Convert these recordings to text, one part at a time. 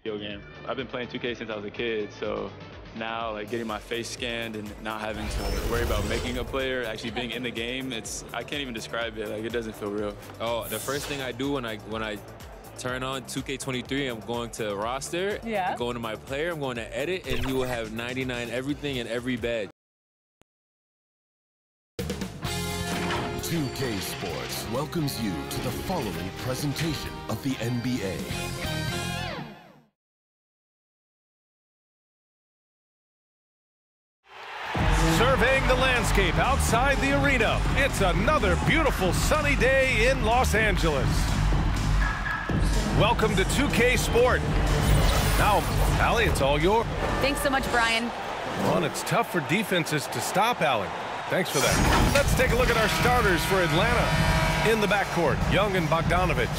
video game. I've been playing 2K since I was a kid, so now like getting my face scanned and not having to worry about making a player, actually being in the game, I can't even describe it. Like, it doesn't feel real. Oh, the first thing I do when I turn on 2K23, I'm going to roster, going to my player, I'm going to edit, and he will have 99 everything and every badge. 2K Sports welcomes you to the following presentation of the NBA. Surveying the landscape outside the arena, it's another beautiful sunny day in Los Angeles. Welcome to 2K Sport. Now, Allie, it's all yours. Thanks so much, Brian. Well, and it's tough for defenses to stop Allie. Thanks for that. Let's take a look at our starters for Atlanta. In the backcourt, Young and Bogdanovich.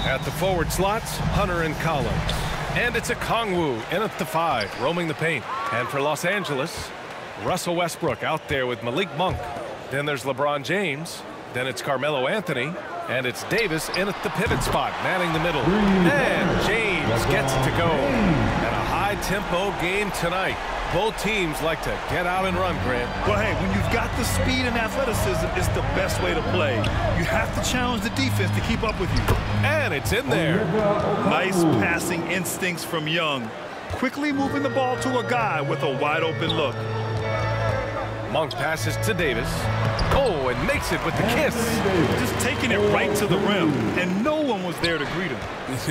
At the forward slots, Hunter and Collins. And it's a Kongwu in at the 5, roaming the paint. And for Los Angeles, Russell Westbrook out there with Malik Monk. Then there's LeBron James. Then it's Carmelo Anthony. And it's Davis in at the pivot spot, manning the middle. And James gets to go. And a high-tempo game tonight. Both teams like to get out and run, Grant. Well, hey, when you've got the speed and athleticism, it's the best way to play. You have to challenge the defense to keep up with you. And it's in there. Nice passing instincts from Young. Quickly moving the ball to a guy with a wide-open look. Monk passes to Davis. Oh, and makes it with the kiss. Just taking it right to the rim, and no one was there to greet him.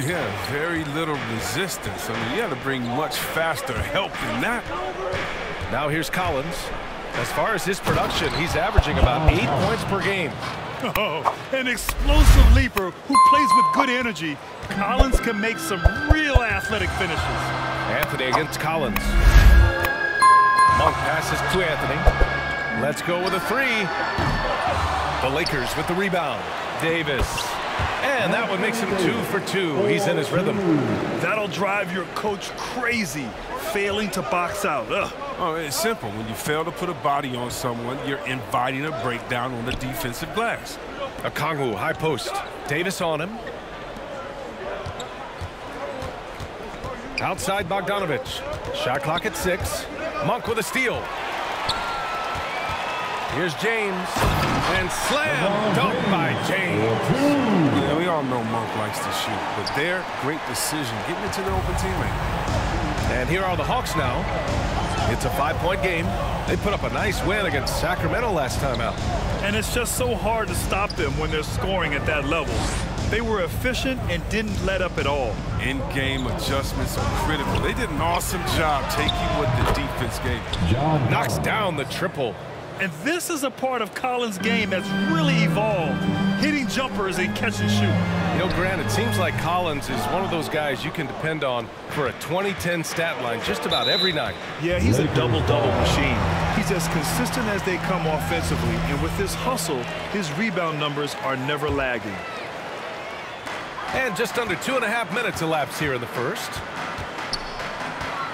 Yeah, very little resistance. I mean, you got to bring much faster help than that. Now here's Collins. As far as his production, he's averaging about 8 points per game. Oh, an explosive leaper who plays with good energy. Collins can make some real athletic finishes. Anthony against Collins. Monk passes to Anthony. Let's go with a 3. The Lakers with the rebound. Davis. And that one makes him 2 for 2. He's in his rhythm. That'll drive your coach crazy, failing to box out. Ugh. Oh, it's simple. When you fail to put a body on someone, you're inviting a breakdown on the defensive glass. A Kongwu, high post. Davis on him. Outside Bogdanovich. Shot clock at 6. Monk with a steal. Here's James. And slam dunk by James. Yeah, we all know Monk likes to shoot, but their great decision getting it to the open teammate. And here are the Hawks now. It's a 5-point game. They put up a nice win against Sacramento last time out. And it's just so hard to stop them when they're scoring at that level. They were efficient and didn't let up at all. In-game adjustments are critical. They did an awesome job taking what the defense gave. Knocks down the triple. And this is a part of Collins' game that's really evolved, hitting jumpers and catch and shoot. You know, Grant, it seems like Collins is one of those guys you can depend on for a 2010 stat line just about every night. Yeah, he's a double-double machine. He's as consistent as they come offensively, and with his hustle, his rebound numbers are never lagging. And just under 2.5 minutes elapsed here in the first.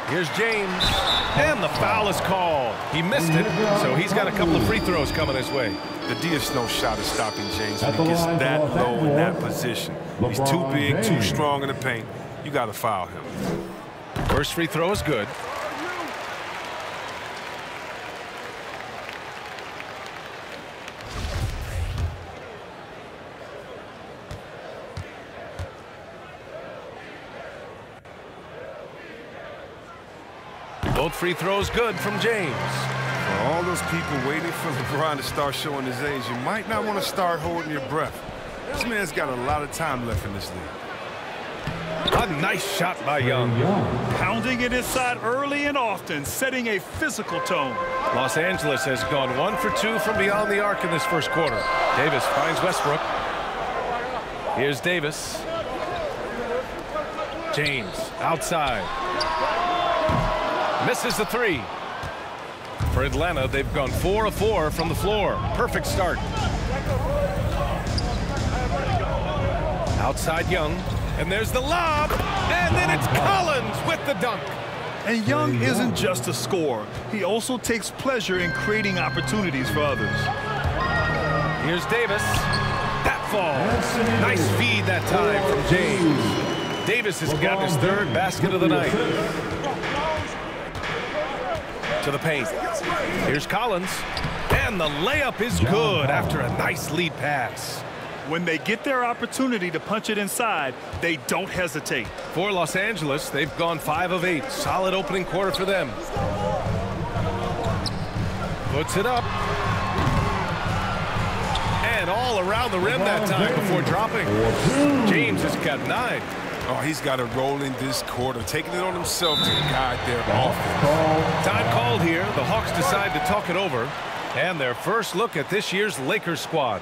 Here's James, and the foul is called. He missed it, so he's got a couple of free throws coming his way. The DS no shot is stopping James when he gets that low in that position. He's too big, too strong in the paint. You got to foul him. First free throw is good. Both free throws good from James. For all those people waiting for LeBron to start showing his age, you might not want to start holding your breath. This man's got a lot of time left in this league. A nice shot by Young. Pounding it inside early and often, setting a physical tone. Los Angeles has gone 1 for 2 from beyond the arc in this first quarter. Davis finds Westbrook. Here's Davis. James outside. Misses the 3. For Atlanta, they've gone 4 of 4 from the floor. Perfect start. Outside Young. And there's the lob. And then it's Collins with the dunk. And Young isn't just a scorer. He also takes pleasure in creating opportunities for others. Here's Davis. That falls. Nice feed that time from James. Davis has gotten his third basket of the night. To the paint. Here's Collins. And the layup is good after a nice lead pass. When they get their opportunity to punch it inside, they don't hesitate. For Los Angeles, they've gone 5 of 8. Solid opening quarter for them. Puts it up. And all around the rim that time before dropping. James has got 9. Oh, he's got a roll in this quarter, taking it on himself to guide their offense. Time called here. The Hawks decide to talk it over. And their first look at this year's Lakers squad.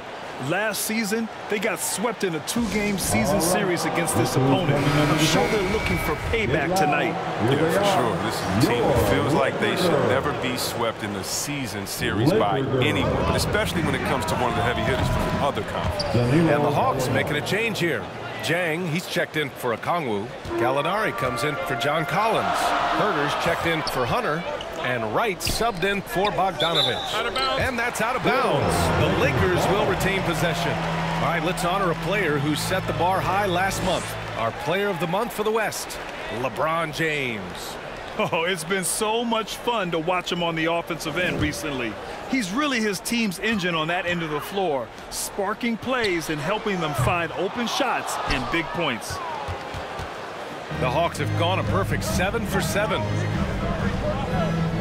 Last season, they got swept in a 2-game season series against this opponent. I'm sure they're looking for payback tonight. Yeah, for sure. This is a team that feels like they should never be swept in a season series by anyone, but especially when it comes to one of the heavy hitters from the other conference. And the Hawks making a change here. Jang, he's checked in for Okongwu. Gallinari comes in for John Collins. Herter's checked in for Hunter. And Wright subbed in for Bogdanovich. And that's out of bounds. The Lakers will retain possession. All right, let's honor a player who set the bar high last month. Our player of the month for the West, LeBron James. Oh, it's been so much fun to watch him on the offensive end recently. He's really his team's engine on that end of the floor, sparking plays and helping them find open shots and big points. The Hawks have gone a perfect 7 for 7.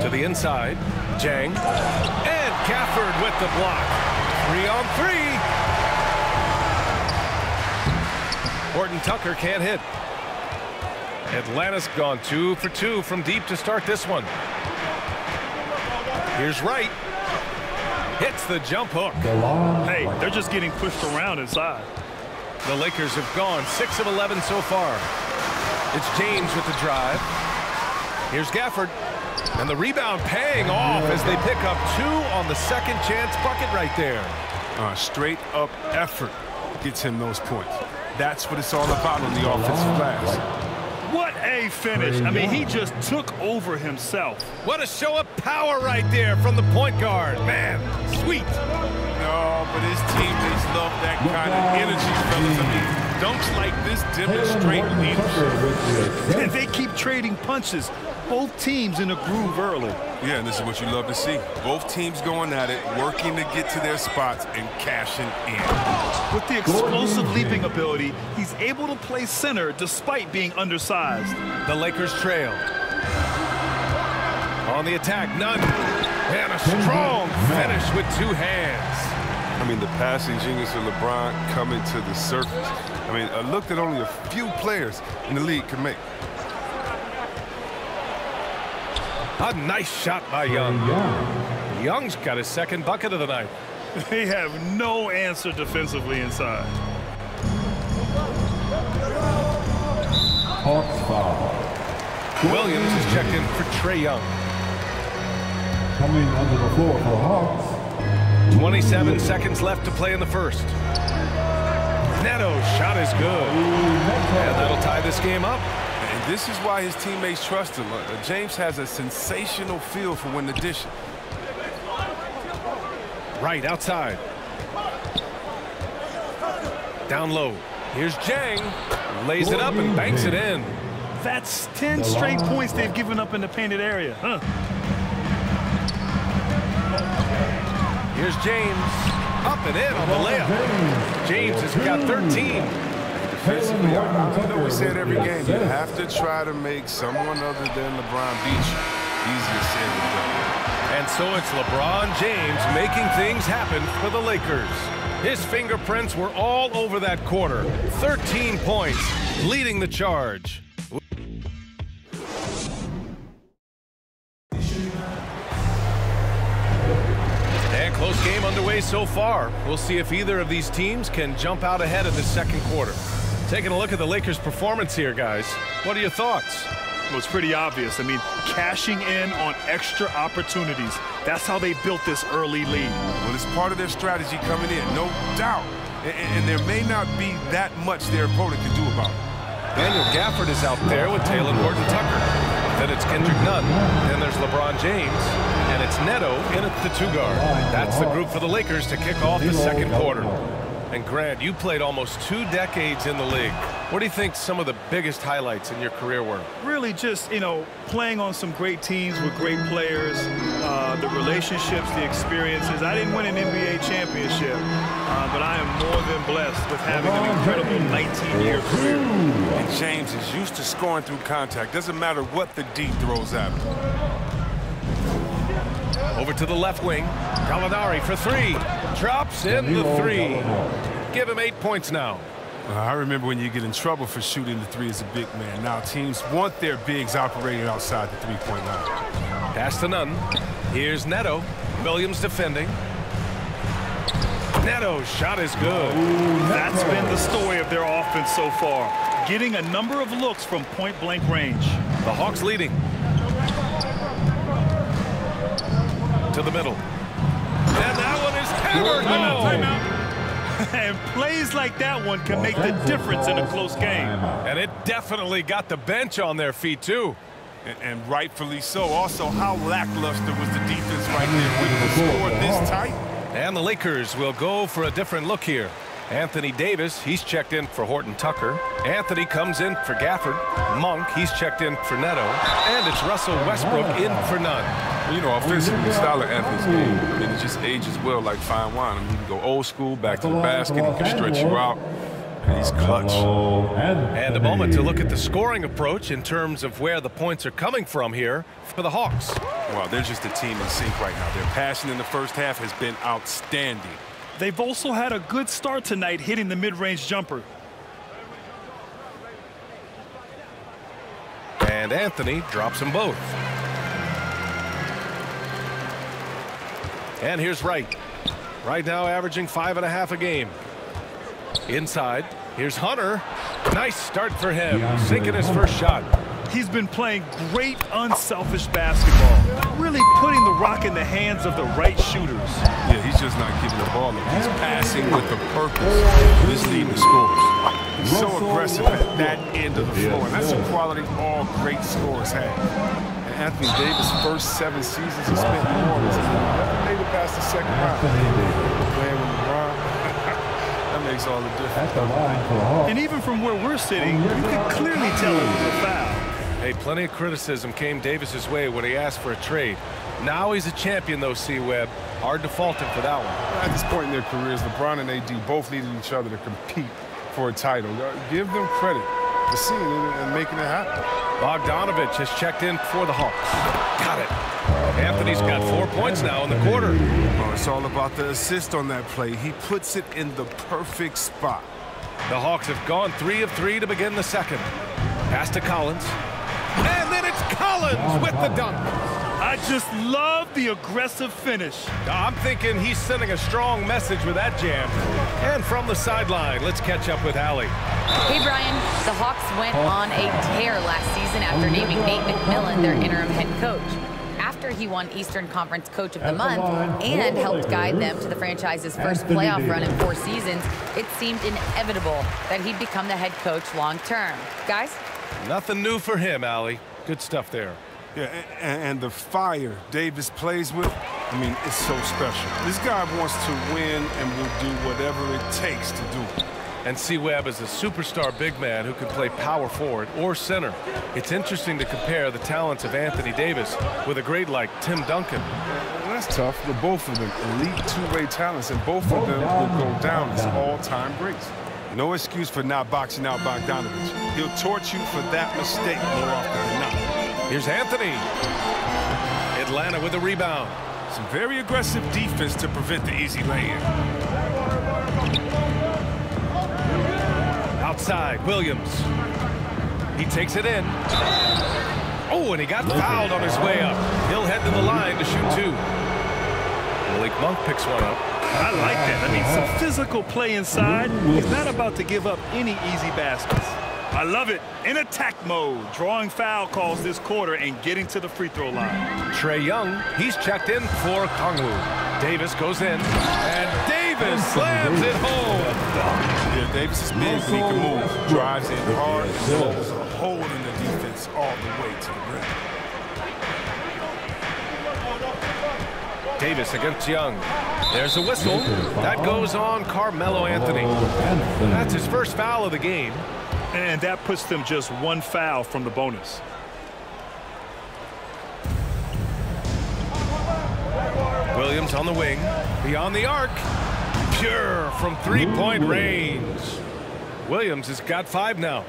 To the inside, Jang, and Gafford with the block. 3-on-3. Horton Tucker can't hit. Atlanta's gone 2 for 2 from deep to start this one. Here's Wright. Hits the jump hook. Hey, they're just getting pushed around inside. The Lakers have gone 6 of 11 so far. It's James with the drive. Here's Gafford. And the rebound paying off as they pick up 2 on the second chance bucket right there. Straight up effort gets him those points. That's what it's all about on the offensive glass. What a finish. I mean, he just took over himself. What a show of power right there from the point guard. Man, sweet. No, but his teammates love that kind of energy, fellas. I mean, dunks like this demonstrate leadership. And they keep trading punches. Both teams in a groove early. Yeah, and this is what you love to see. Both teams going at it, working to get to their spots and cashing in. With the explosive leaping ability, he's able to play center despite being undersized. The Lakers trail. On the attack, none. And a strong finish with 2 hands. I mean, the passing genius of LeBron coming to the surface. I mean, a look that only a few players in the league can make. A nice shot by Young. Young's got his second bucket of the night. They have no answer defensively inside. Hawks foul. Williams is checked in for Trae Young. Coming onto the floor for Hawks. 27 seconds left to play in the first. Neto's shot is good. And that'll tie this game up. And this is why his teammates trust him. James has a sensational feel for when to dish it. Right outside. Down low. Here's Jang. Lays it up and banks it in. That's 10 straight points they've given up in the painted area. Here's James. Up and in on the layup. James has got 13. Defensively, I know we say it every game. You have to try to make someone other than LeBron beat you. Easier said than done. And so it's LeBron James making things happen for the Lakers. His fingerprints were all over that quarter. 13 points, leading the charge. And close game underway so far. We'll see if either of these teams can jump out ahead in the second quarter. Taking a look at the Lakers' performance here, guys. What are your thoughts? Well, it's pretty obvious. I mean, cashing in on extra opportunities. That's how they built this early lead. Well, it's part of their strategy coming in, no doubt. And there may not be that much their opponent can do about it. Daniel Gafford is out there with Taylor Horton Tucker. Then it's Kendrick Nunn. Then there's LeBron James. And it's Neto in at the 2-guard. That's the group for the Lakers to kick off the second quarter. And Grant, you played almost 2 decades in the league. What do you think some of the biggest highlights in your career were? Really just, you know, playing on some great teams with great players, the relationships, the experiences. I didn't win an NBA championship, but I am more than blessed with having an incredible 19-year career. And James is used to scoring through contact. Doesn't matter what the D throws at him. Over to the left wing. Gallinari for three. Drops in the three. Give him 8 points now. I remember when you get in trouble for shooting the three as a big man. Now teams want their bigs operating outside the three-point line. Pass to none. Here's Neto. Williams defending. Neto's shot is good. That's been the story of their offense so far. Getting a number of looks from point-blank range. The Hawks leading. To the middle. And that one is hammered home. And plays like that one can make the difference in a close game. And it definitely got the bench on their feet, too. And rightfully so. Also, how lackluster was the defense right there with the score this tight? And the Lakers will go for a different look here. Anthony Davis, he's checked in for Horton Tucker. Anthony comes in for Gafford. Monk, he's checked in for Neto. And it's Russell Westbrook in for Nunn. You know, offensively, the style of Anthony's game, I mean, it just ages well like fine wine. I mean, he can go old school, back to the basket, he can stretch you out, and he's clutch. And a moment to look at the scoring approach in terms of where the points are coming from here for the Hawks. Well, they're just a team in sync right now. Their passion in the first half has been outstanding. They've also had a good start tonight hitting the mid-range jumper. And Anthony drops them both. And here's Wright. Right now averaging 5.5 a game. Inside, here's Hunter. Nice start for him, sinking his first shot. He's been playing great, unselfish basketball. Really putting the rock in the hands of the right shooters. Yeah, he's just not giving the ball up. He's passing with the purpose. This leading the scores. He's so aggressive at that end of the floor. And that's a quality all great scorers have. And Anthony Davis' first 7 seasons he spent in New Orleans. Never made it past the second round. Playing with LeBron. That makes all the difference. And even from where we're sitting, you can clearly tell it was a foul. Hey, plenty of criticism came Davis's way when he asked for a trade. Now he's a champion, though, C-Webb. Hard to fault him for that one. At this point in their careers, LeBron and AD both needed each other to compete for a title. Give them credit for seeing it and making it happen. Bogdanovich has checked in for the Hawks. Got it. Anthony's got 4 points now in the quarter. Oh, it's all about the assist on that play. He puts it in the perfect spot. The Hawks have gone 3 of 3 to begin the second. Pass to Collins. And then it's Collins with the dunk. I just love the aggressive finish. I'm thinking he's sending a strong message with that jam. And from the sideline, let's catch up with Allie. Hey, Brian. The Hawks went on a tear last season after naming Nate McMillan their interim head coach. After he won Eastern Conference Coach of the Month and helped guide them to the franchise's first playoff run in 4 seasons, it seemed inevitable that he'd become the head coach long-term. Guys? Nothing new for him, Allie. Good stuff there. Yeah, and the fire Davis plays with, I mean, it's so special. This guy wants to win and will do whatever it takes to do it. And C-Webb is a superstar big man who can play power forward or center. It's interesting to compare the talents of Anthony Davis with a great like Tim Duncan. Well, that's tough. They're both of them elite two-way talents, and both of them will go down as all-time greats. No excuse for not boxing out Bogdanovich. He'll torch you for that mistake more often than not. Here's Anthony. Atlanta with a rebound. Some very aggressive defense to prevent the easy lay-in. Outside, Williams. He takes it in. Oh, and he got fouled on his way up. He'll head to the line to shoot 2. Malik Monk picks one up. I like that. I mean, some physical play inside. He's not about to give up any easy baskets. I love it. In attack mode, drawing foul calls this quarter and getting to the free throw line. Trae Young, he's checked in for Kongwu. Davis goes in, and Davis slams it home. Yeah, Davis is big, but he can move. Drives in hard and blows a hole in the defense all the way to the rim. Davis against Young. There's a whistle. That goes on Carmelo Anthony. That's his first foul of the game. And that puts them just one foul from the bonus. Williams on the wing, beyond the arc. Pure from three-point range. Williams has got 5 now.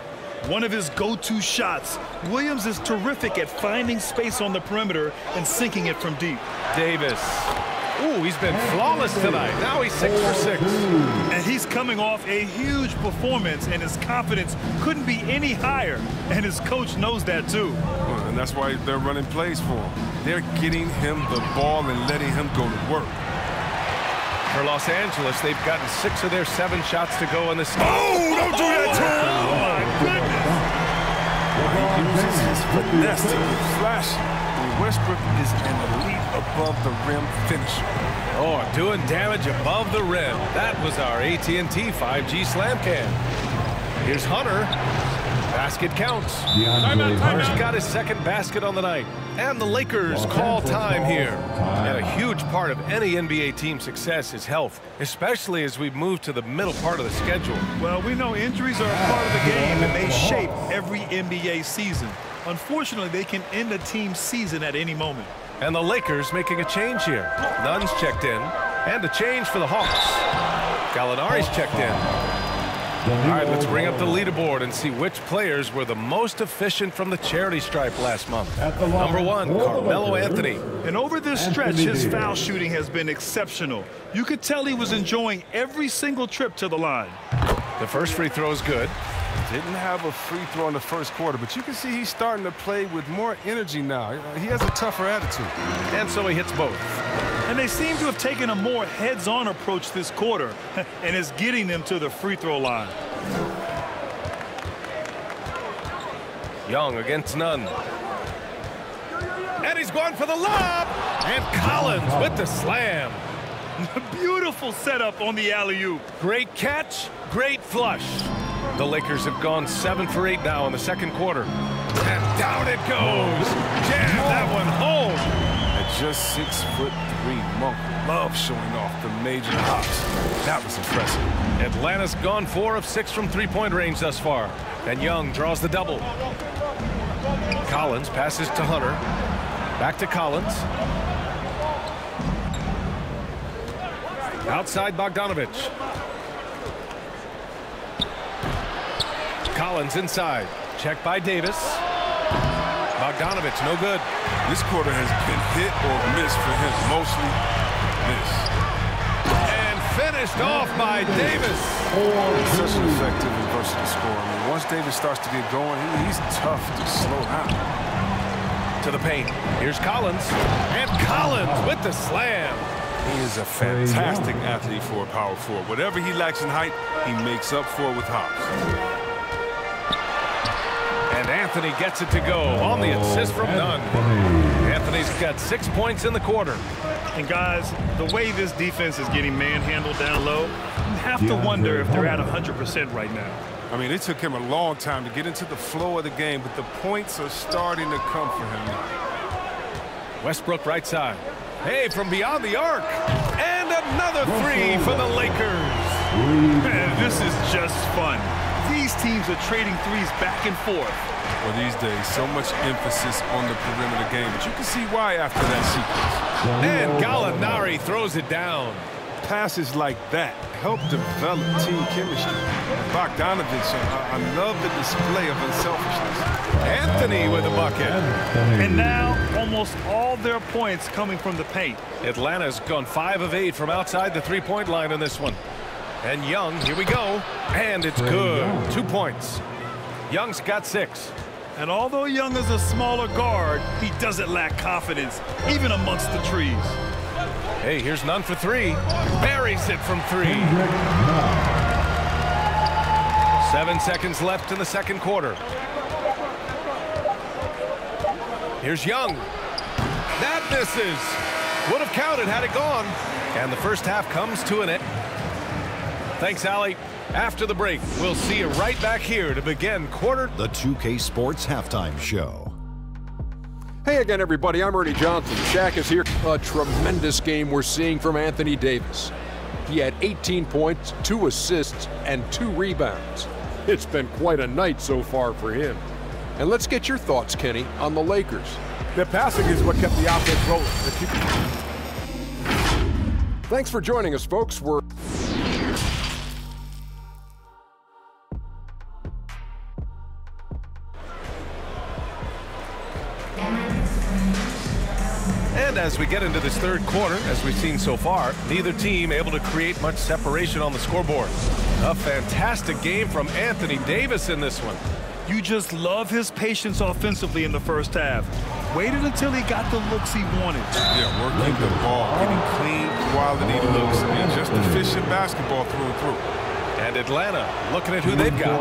One of his go-to shots. Williams is terrific at finding space on the perimeter and sinking it from deep. Davis. Ooh, he's been flawless tonight. Now he's 6 for 6. And he's coming off a huge performance, and his confidence couldn't be any higher. And his coach knows that too. Well, and that's why they're running plays for him. They're getting him the ball and letting him go to work. For Los Angeles, they've gotten 6 of their 7 shots to go in this game. Oh, don't do that to him! Oh, my goodness! He uses his finesse to get flashy. Westbrook is an elite above-the-rim finisher. Oh, doing damage above the rim. That was our AT&T 5G slam cam. Here's Hunter. Basket counts. Hunter's got his second basket on the night. And the Lakers call time here. And a huge part of any NBA team's success is health, especially as we move to the middle part of the schedule. Well, we know injuries are a part of the game, and they shape every NBA season. Unfortunately, they can end a team's season at any moment. And the Lakers making a change here. Nunn's checked in, and a change for the Hawks. Gallinari's checked in. All right, let's bring up the leaderboard and see which players were the most efficient from the charity stripe last month. Number 1, Carmelo Anthony. And over this stretch, his foul shooting has been exceptional. You could tell he was enjoying every single trip to the line. The first free throw is good. Didn't have a free throw in the first quarter, but you can see he's starting to play with more energy now. He has a tougher attitude. And so he hits both. And they seem to have taken a more heads-on approach this quarter, and it's getting them to the free throw line. Young against Nunn. And he's going for the lob! And Collins with the slam. Beautiful setup on the alley-oop. Great catch, great flush. The Lakers have gone 7 for 8 now in the second quarter. And down it goes. Jam that one home. At just 6'3", Monk loves showing off the major hops. That was impressive. Atlanta's gone 4 of 6 from three-point range thus far. And Young draws the double. Collins passes to Hunter. Back to Collins. Outside Bogdanovich. Collins inside. Checked by Davis. Bogdanovich, no good. This quarter has been hit or miss for him. Mostly miss. And finished off by Davis. Such an effective and versatile scorer. I mean, once Davis starts to get going, he's tough to slow down. To the paint. Here's Collins. And Collins with the slam. He is a fantastic athlete for a power forward. Whatever he lacks in height, he makes up for with hops. And Anthony gets it to go on the assist from Nunn. Anthony's got 6 points in the quarter. And guys, the way this defense is getting manhandled down low, you have to wonder if they're at 100% right now. I mean, it took him a long time to get into the flow of the game, but the points are starting to come for him. Westbrook right side. Hey, from beyond the arc. And another 3 for the Lakers. Man, this is just fun. These teams are trading threes back and forth. Well, these days, so much emphasis on the perimeter game, but you can see why after that sequence. And Gallinari throws it down. Passes like that help develop team chemistry. Bogdanovich, I love the display of unselfishness. Anthony with a bucket. And now, almost all their points coming from the paint. Atlanta's gone 5 of 8 from outside the three-point line in this one. And Young, here we go. And it's good. 2 points. Young's got 6. And although Young is a smaller guard, he doesn't lack confidence, even amongst the trees. Hey, here's Nunn for 3. Buries it from 3. 7 seconds left in the second quarter. Here's Young. That misses. Would have counted had it gone. And the first half comes to an end. Thanks, Allie. After the break, we'll see you right back here to begin the 2K Sports Halftime Show. Hey again, everybody. I'm Ernie Johnson. Shaq is here. A tremendous game we're seeing from Anthony Davis. He had 18 points, 2 assists, and 2 rebounds. It's been quite a night so far for him. And let's get your thoughts, Kenny, on the Lakers. Their passing is what kept the offense rolling. Thanks for joining us, folks. We're And as we get into this third quarter, as we've seen so far, neither team able to create much separation on the scoreboard. A fantastic game from Anthony Davis in this one. You just love his patience offensively in the first half. Waited until he got the looks he wanted. Yeah, working the ball, getting clean, quality looks, and just efficient basketball through and through. And Atlanta looking at who they've got.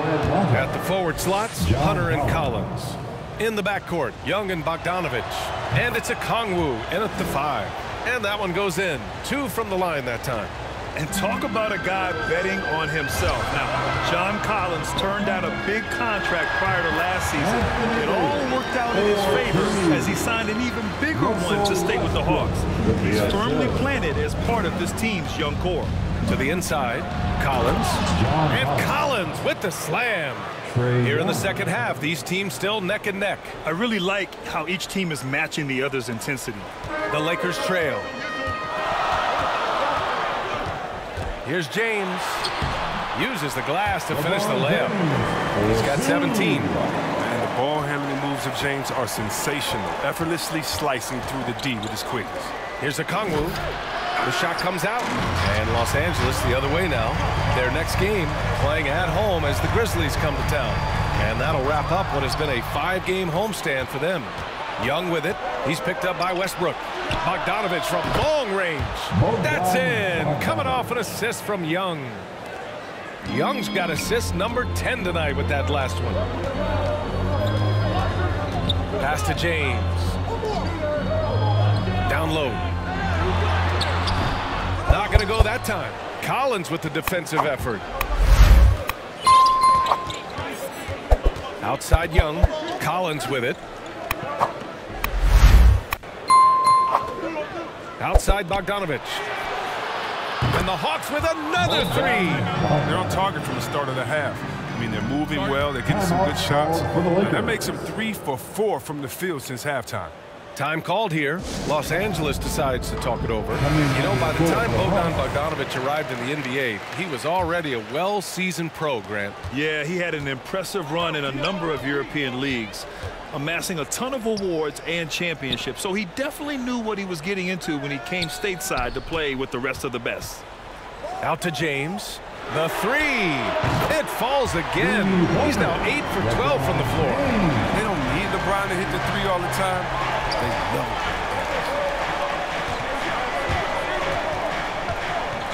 At the forward slots, Hunter and Collins. In the backcourt, Young and Bogdanovich. And it's a Kongwu in at the 5. And that one goes in. 2 from the line that time. And talk about a guy betting on himself. Now, John Collins turned down a big contract prior to last season. It all worked out in his favor as he signed an even bigger one to stay with the Hawks. He's firmly planted as part of this team's young core. To the inside, Collins. And Collins with the slam. Here in the second half, these teams still neck and neck. I really like how each team is matching the other's intensity. The Lakers trail. Here's James. Uses the glass to finish the layup. He's got 17. And the ball handling moves of James are sensational, effortlessly slicing through the D with his quickness. Here's a Kongwu. The shot comes out, and Los Angeles the other way now. Their next game playing at home as the Grizzlies come to town. And that'll wrap up what has been a 5-game homestand for them. Young with it. He's picked up by Westbrook. Bogdanovich from long range. That's in. Coming off an assist from Young. Young's got assist number 10 tonight with that last one. Pass to James. Down low. Not going to go that time. Collins with the defensive effort. Outside Young. Collins with it. Outside Bogdanovich. And the Hawks with another 3. They're on target from the start of the half. I mean, they're moving well. They're getting some good shots. And that makes them 3 for 4 from the field since halftime. Time called here. Los Angeles decides to talk it over. You know, by the time Bogdanovich arrived in the NBA, he was already a well-seasoned pro, Grant. Yeah, he had an impressive run in a number of European leagues, amassing a ton of awards and championships. So he definitely knew what he was getting into when he came stateside to play with the rest of the best. Out to James. The 3. It falls again. He's now 8 for 12 from the floor. They don't need LeBron to hit the 3 all the time. They love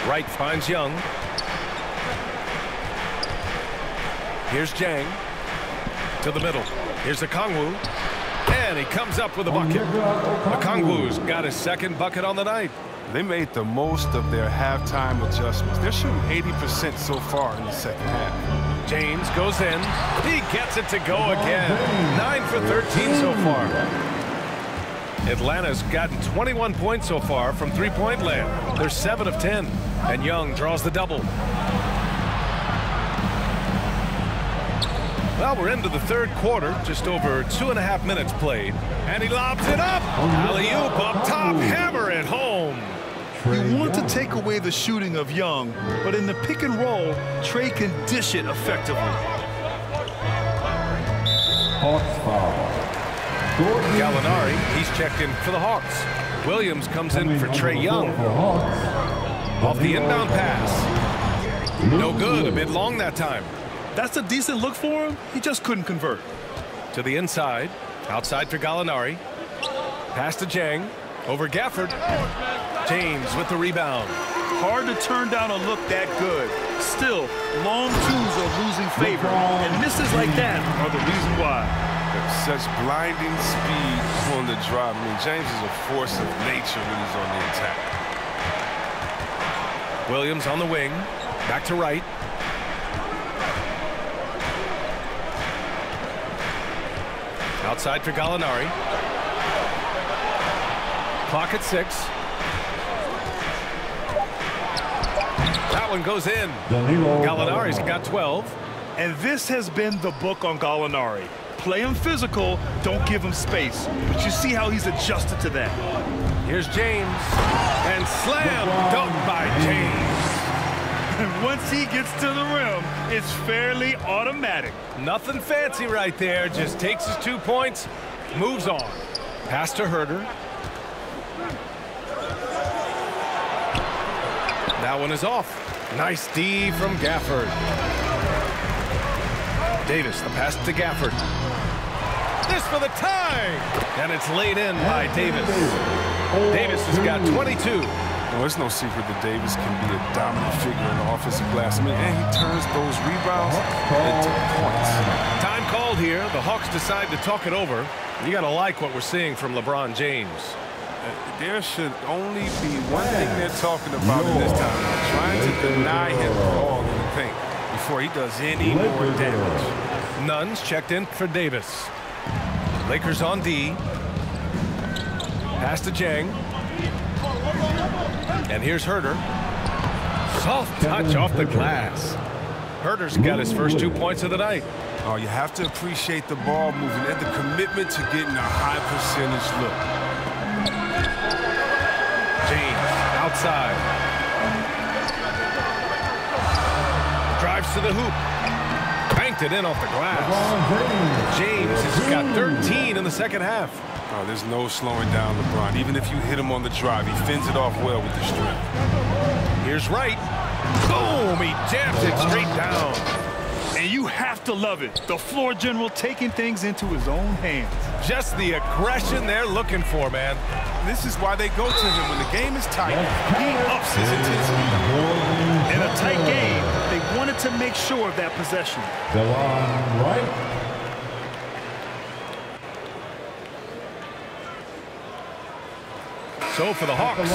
it. Wright finds Young. Here's Jang. To the middle. Here's a Kongwu. And he comes up with a bucket. Kongwu's got his second bucket on the night. They made the most of their halftime adjustments. They're shooting 80% so far in the second half. James goes in. He gets it to go again. 9 for 13 so far. Atlanta's gotten 21 points so far from three-point land. They're 7 of 10. And Young draws the double. Well, we're into the third quarter, just over 2.5 minutes played. And he lobs it up. Alley-oop up top, hammer it home. You want to take away the shooting of Young, but in the pick and roll, Trey can dish it effectively. Hawks foul. Gallinari, he's checked in for the Hawks. Williams comes in for Trae Young. Off the inbound pass. No good, a bit long that time. That's a decent look for him. He just couldn't convert. To the inside. Outside for Gallinari. Pass to Jang. Over Gafford. James with the rebound. Hard to turn down a look that good. Still, long twos are losing favor. And misses like that are the reason why. Such blinding speed on the drive. I mean, James is a force of nature when he's on the attack. Williams on the wing. Back to Wright. Outside for Gallinari. Clock at 6. That one goes in. Gallinari's got 12. And this has been the book on Gallinari. Play him physical, don't give him space. But you see how he's adjusted to that. Here's James, and slam dunk by James. And once he gets to the rim, it's fairly automatic. Nothing fancy right there, just takes his 2 points, moves on. Pass to Herder. That one is off. Nice D from Gafford. Davis, the pass to Gafford. This for the tie! And it's laid in by Davis. Davis has got 22. Well, it's no secret that Davis can be a dominant figure in the offensive glass. I mean, and he turns those rebounds into points. Time called here. The Hawks decide to talk it over. You got to like what we're seeing from LeBron James. There should only be one thing they're talking about in this time. Trying to deny him the ball in the paint before he does any more damage. Nunn's checked in for Davis. Lakers on D. Pass to Jang. And here's Herder. Soft touch off the glass. Herder's got his first 2 points of the night. Oh, you have to appreciate the ball movement and the commitment to getting a high percentage look. James outside. Drives to the hoop. Banked it in off the glass. James has got 13 in the second half. Oh, there's no slowing down LeBron. Even if you hit him on the drive, he fends it off well with the strength. Here's Wright. Boom! He jams it straight down. And you have to love it. The floor general taking things into his own hands. Just the aggression they're looking for, man. This is why they go to him when the game is tight. He ups his intensity. In a tight game, they wanted to make sure of that possession. Right. So for the Hawks,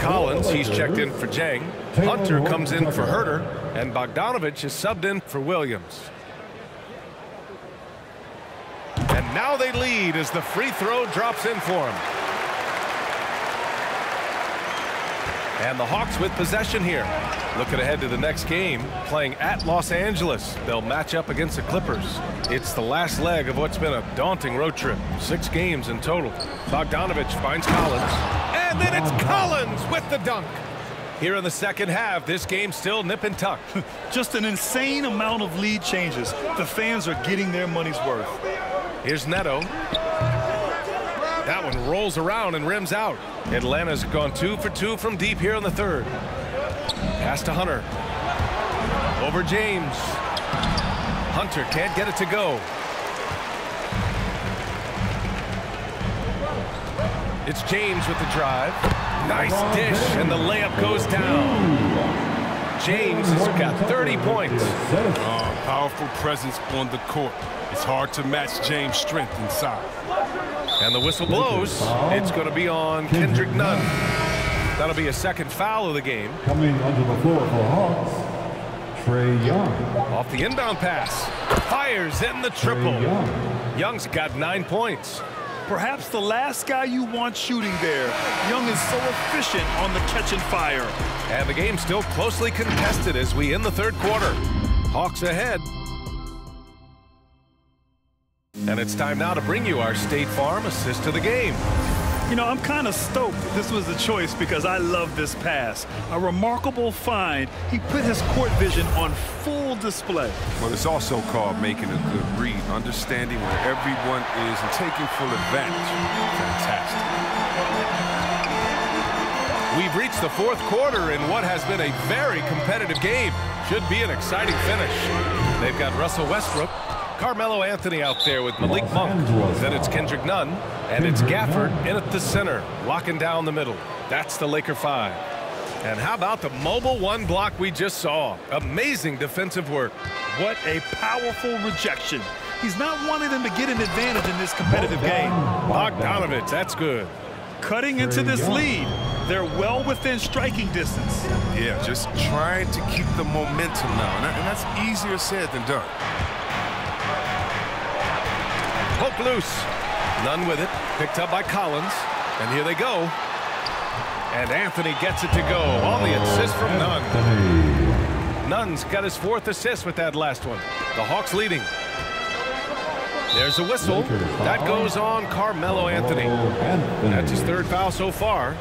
Collins, he's checked in for Jang. Hunter comes in for Herder, and Bogdanovich is subbed in for Williams. And now they lead as the free throw drops in for him. And the Hawks with possession here. Looking ahead to the next game, playing at Los Angeles. They'll match up against the Clippers. It's the last leg of what's been a daunting road trip. 6 games in total. Bogdanovich finds Collins. And then it's Collins with the dunk. Here in the second half, this game's still nip and tuck. Just an insane amount of lead changes. The fans are getting their money's worth. Here's Neto. That one rolls around and rims out. Atlanta's gone 2 for 2 from deep here in the third. Pass to Hunter. Over James. Hunter can't get it to go. It's James with the drive. Nice dish, and the layup goes down. James has got 30 points. Powerful presence on the court. It's hard to match James' strength inside. And the whistle blows. It's going to be on Kendrick Nunn. That'll be a second foul of the game. Coming onto the floor for Hawks, Trae Young. Off the inbound pass. Fires in the triple. Young's got 9 points. Perhaps the last guy you want shooting there. Young is so efficient on the catch and fire. And the game's still closely contested as we end the third quarter. Hawks ahead. And it's time now to bring you our State Farm assist to the game. You know, I'm kind of stoked this was the choice because I love this pass. A remarkable find. He put his court vision on full display. Well, it's also called making a good read, understanding where everyone is and taking full advantage. Fantastic. We've reached the fourth quarter in what has been a very competitive game. Should be an exciting finish. They've got Russell Westbrook, Carmelo Anthony out there with Malik Monk. Then it's Kendrick Nunn, and it's Gafford in at the center, locking down the middle. That's the Laker 5. And how about the mobile one block we just saw? Amazing defensive work. What a powerful rejection. He's not wanting them to get an advantage in this competitive game. Bogdanovich, that's good. Cutting into this lead. They're well within striking distance. Yeah, just trying to keep the momentum now, and that's easier said than done. Poke loose. Nunn with it. Picked up by Collins. And here they go. And Anthony gets it to go on the assist from Nunn. Nunn's got his 4th assist with that last one. The Hawks leading. There's a whistle. That goes on Carmelo Anthony. That's his 3rd foul so far.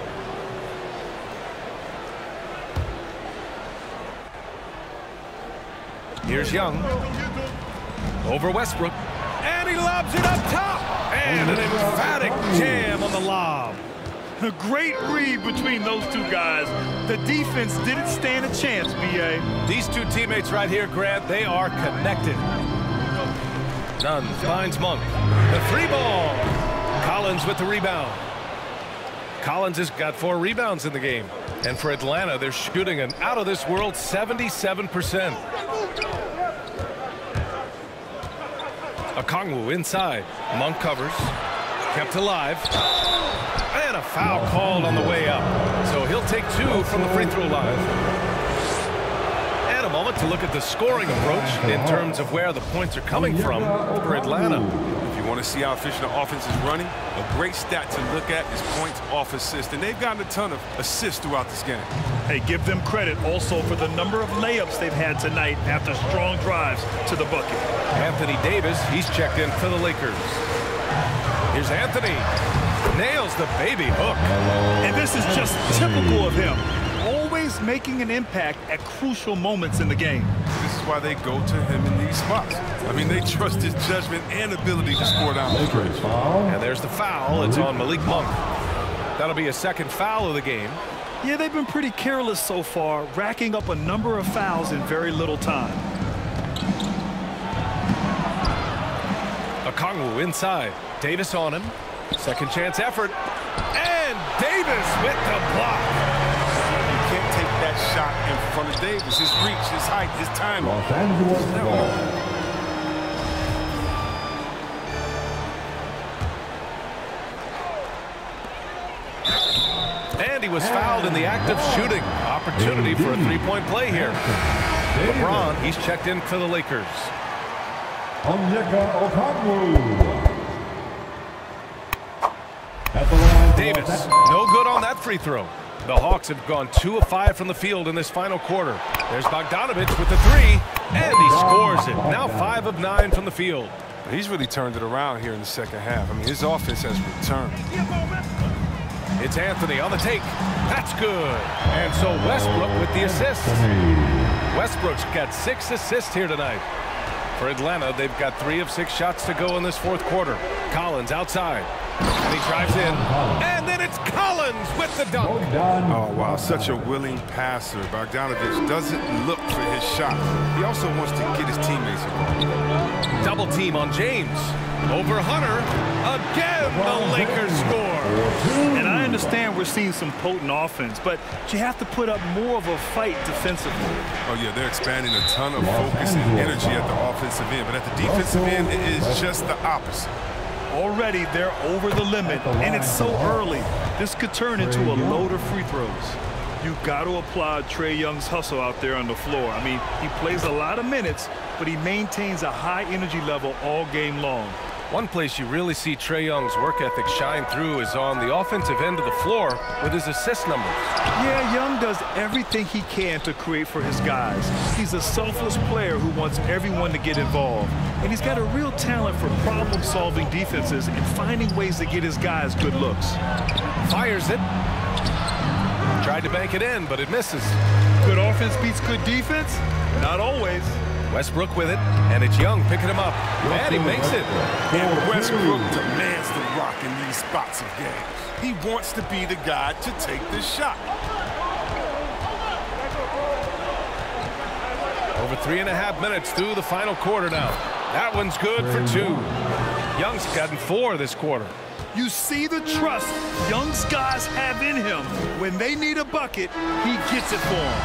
Here's Young. Over Westbrook. And he lobs it up top. And an emphatic jam on the lob. A great read between those two guys. The defense didn't stand a chance, B.A. These two teammates right here, Grant, they are connected. Nunn finds Monk. The 3 ball. Collins with the rebound. Collins has got 4 rebounds in the game. And for Atlanta, they're shooting an out-of-this-world 77%. Okongwu inside. Monk covers. Kept alive. And a foul called on the way up. So he'll take 2 from the free throw line. And a moment to look at the scoring approach in terms of where the points are coming from for Atlanta. If you want to see how efficient the offense is running, a great stat to look at is points off assist. And they've gotten a ton of assists throughout this game. Hey, give them credit also for the number of layups they've had tonight after strong drives to the bucket. Anthony Davis, he's checked in for the Lakers. Here's Anthony. Nails the baby hook. And this is just typical of him. Always making an impact at crucial moments in the game. This is why they go to him in these spots. I mean, they trust his judgment and ability to score down the stretch. And there's the foul. It's on Malik Monk. That'll be a 2nd foul of the game. Yeah, they've been pretty careless so far, racking up a number of fouls in very little time. Okongwu inside. Davis on him. 2nd chance effort. And Davis with the block. You can't take that shot in front of Davis. His reach, his height, his timing. Los Angeles ball. And he was fouled in the act of shooting. Opportunity for a 3-point play here. LeBron, he's checked in for the Lakers. Okongwu. Davis, no good on that free throw. The Hawks have gone 2 of 5 from the field in this final quarter. There's Bogdanovich with the 3, and he scores it. Now 5 of 9 from the field. He's really turned it around here in the 2nd half. I mean, his offense has returned. It's Anthony on the take. That's good. And so Westbrook with the assist. Westbrook's got 6 assists here tonight. For Atlanta, they've got 3 of 6 shots to go in this 4th quarter. Collins outside. And he drives in. And then it's Collins with the dunk. Oh, wow. Such a willing passer. Bogdanovich doesn't look for his shot. He also wants to get his teammates involved. Double team on James. Over Hunter. Again, the Lakers score. And I understand we're seeing some potent offense, but you have to put up more of a fight defensively. Oh, yeah, they're expanding a ton of focus and energy at the offensive end, but at the defensive end, it is just the opposite. Already, they're over the limit, and it's so early. This could turn into a load of free throws. You've got to applaud Trae Young's hustle out there on the floor. I mean, he plays a lot of minutes, but he maintains a high energy level all game long. One place you really see Trae Young's work ethic shine through is on the offensive end of the floor with his assist numbers. Yeah, Young does everything he can to create for his guys. He's a selfless player who wants everyone to get involved. And he's got a real talent for problem-solving defenses and finding ways to get his guys good looks. Fires it. Tried to bank it in, but it misses. Good offense beats good defense? Not always. Westbrook with it, and it's Young picking him up. And he makes it. And Westbrook demands the rock in these spots of games. He wants to be the guy to take this shot. Over 3.5 minutes through the final quarter now. That one's good for 2. Young's gotten 4 this quarter. You see the trust Young's guys have in him. When they need a bucket, he gets it for them.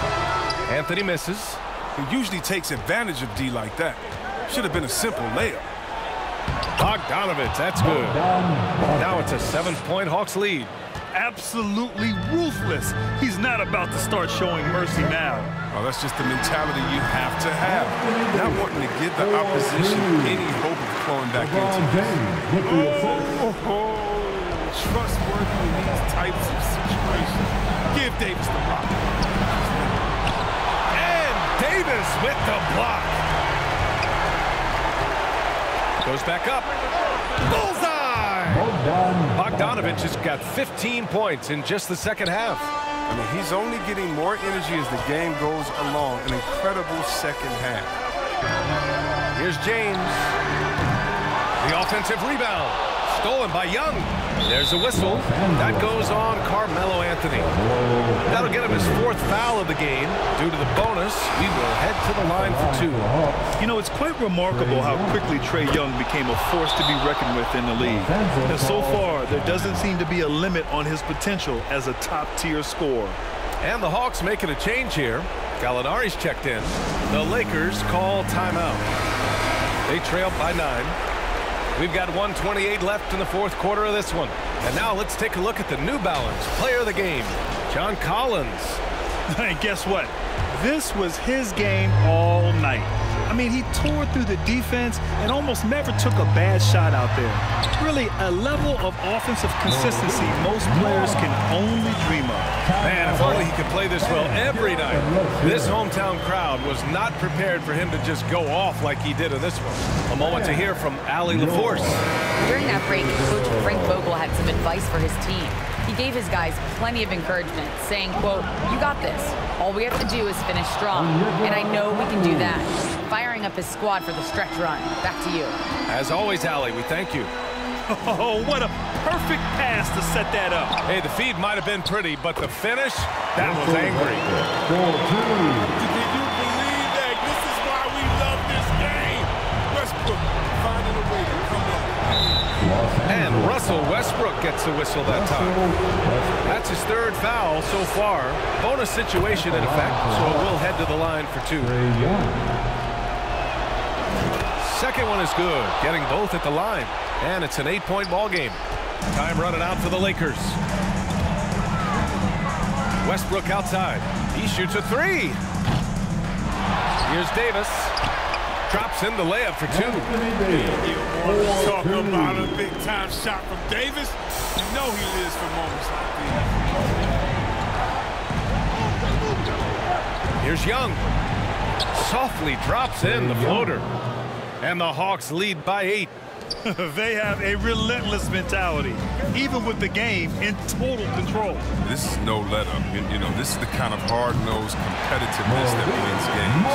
Anthony misses. He usually takes advantage of D like that. Should have been a simple layup. Bogdanovich, that's good. Now it's a 7-point Hawks lead. Absolutely ruthless. He's not about to start showing mercy now. Oh, that's just the mentality you have to have. Not wanting to give the opposition any hope of clawing back into it. Trustworthy in these types of situations. Give Davis the rock. And Davis with the block. Goes back up. Bullseye! Bogdanovich has got 15 points in just the second half. I mean, he's only getting more energy as the game goes along. An incredible second half. Here's James. The offensive rebound. Stolen by Young. There's a whistle. That goes on Carmelo Anthony. That'll get him his 4th foul of the game. Due to the bonus, we will head to the line for 2. You know, it's quite remarkable how quickly Trae Young became a force to be reckoned with in the league. And so far, there doesn't seem to be a limit on his potential as a top-tier scorer. And the Hawks making a change here. Gallinari's checked in. The Lakers call timeout. They trail by 9. We've got 1:28 left in the 4th quarter of this one. And now let's take a look at the New Balance player of the game, John Collins. And guess what? This was his game all night. I mean, he tore through the defense and almost never took a bad shot out there. Really, a level of offensive consistency most players can only dream of. Man, if only he could play this well every night. This hometown crowd was not prepared for him to just go off like he did in this one. A moment to hear from Allie LaForce. During that break, Coach Frank Vogel had some advice for his team. He gave his guys plenty of encouragement, saying, quote, "You got this. All we have to do is finish strong, and I know we can do that." Firing up his squad for the stretch run. Back to you. As always, Allie, we thank you. Oh, what a perfect pass to set that up. Hey, the feed might have been pretty, but the finish, that was angry. Can you believe that? This is why we love this game. Westbrook finding a way to come up. And Russell Westbrook gets the whistle that time. That's his 3rd foul so far. Bonus situation in effect, so we'll head to the line for 2. Second one is good, getting both at the line. And it's an 8-point ball game. Time running out for the Lakers. Westbrook outside. He shoots a 3. Here's Davis. Drops in the layup for 2. You want to talk about a big-time shot from Davis? You know he lives for moments like these. Here's Young. Softly drops in the floater. And the Hawks lead by 8. They have a relentless mentality, even with the game in total control. This is no let-up. You know, this is the kind of hard-nosed competitiveness that wins games.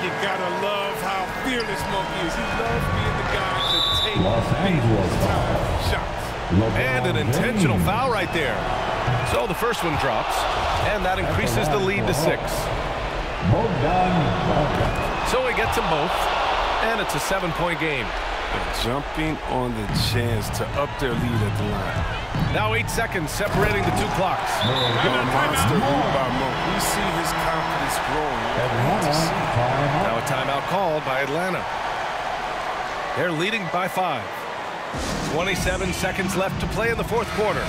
You gotta love how fearless Monkey is. He loves being the guy to take shots. And an intentional foul right there. So the first one drops, and that increases the lead to 6. So he gets them both, and it's a 7-point game. Jumping on the chance to up their lead at the line. Now 8 seconds separating the 2 clocks. Monster move by Mo. We see his confidence growing. Now a timeout called by Atlanta. They're leading by 5. 27 seconds left to play in the 4th quarter.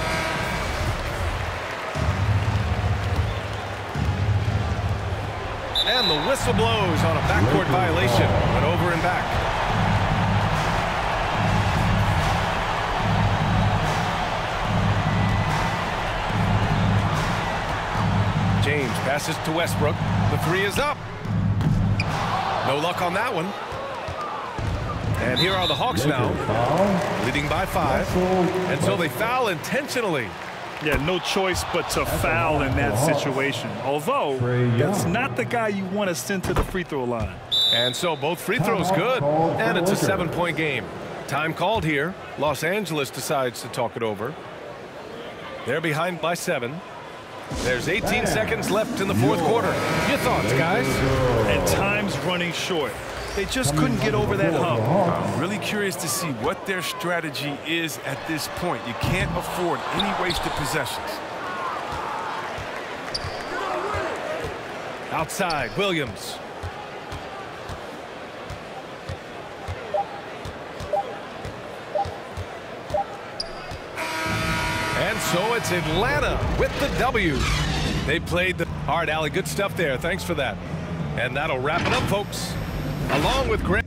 And the whistle blows on a backcourt violation, but over and back. James passes to Westbrook. The 3 is up. No luck on that one. And here are the Hawks now, leading by 5. And so they foul intentionally. Yeah, no choice but to foul in that situation. Although, that's not the guy you want to send to the free throw line. And so both free throws good. And it's a 7-point game. Time called here. Los Angeles decides to talk it over. They're behind by 7. There's 18 seconds left in the 4th quarter. Your thoughts, guys? And time's running short. They just couldn't get over that hump. I'm really curious to see what their strategy is at this point. You can't afford any wasted possessions. Outside, Williams. And so it's Atlanta with the W. They played the hard, Allie. Good stuff there. Thanks for that. And that'll wrap it up, folks. Along with Grant.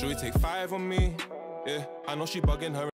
Should we take 5 on me? Yeah, I know she bugging her